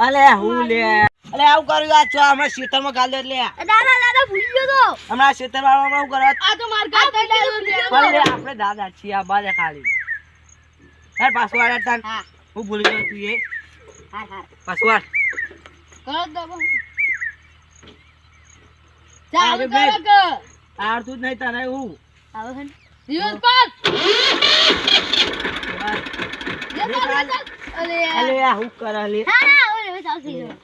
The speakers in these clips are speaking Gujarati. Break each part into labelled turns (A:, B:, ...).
A: અલે હું લે અલે આવું કર્યું આ છો હમણાં શેતરમાં ગાલ દે લે
B: દાદા ભૂલી ગયો તો
A: હમણાં શેતર વાળો હું કરવા
B: આ તો માર ગાલ દે
A: ભલે આપણે દાદા છીએ આ બાજે ખાલી હે પાસવાડ તાન
B: હા
A: હું ભૂલી ગયો તું એ
B: હા
A: પાસવાડ
B: કરો દબો ચાલુ કરો કે
A: આવતું જ નહીં તને હું
B: આવો હન દિવસ પાસ
A: અલે આ હું કરે લે
B: હા ઓલે ચાલતી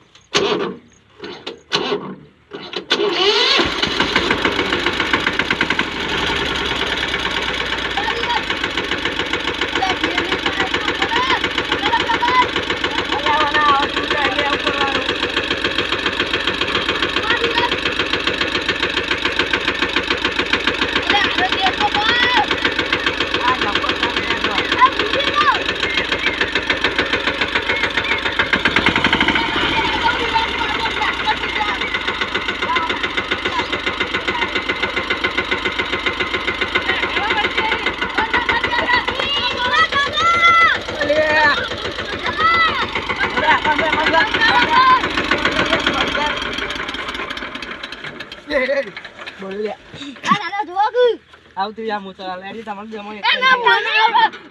A: બોલ લે
B: આ દાદા જોવા ગયું
A: આવતું યા મુસરા લેડી તમને જમો એક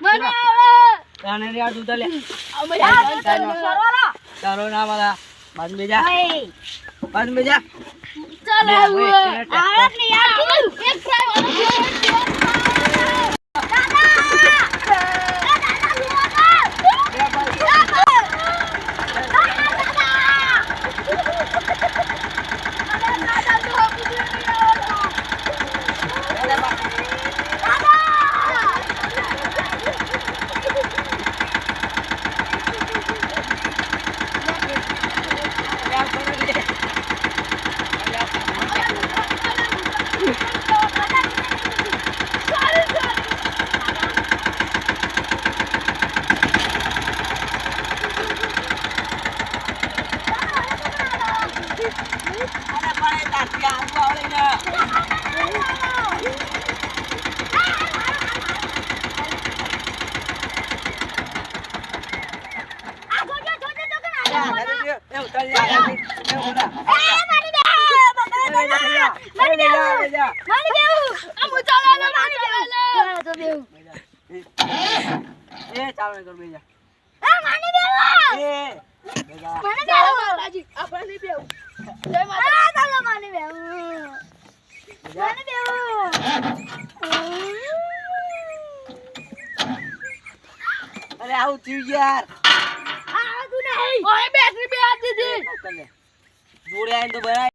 B: મને
A: તને યાર તું લે
B: સરવાળા
A: તારો નામ આલા બાદ મે જા
B: ઓય
A: બાદ મે જા
B: ચાલ આવત ને યાર એક ફ્રાય વાળો
A: અરે આવું થયું યાર
B: આ તું નહીં ઓય બેટરી બે આપી દીધી
A: જોડે આવીને તો બરાબર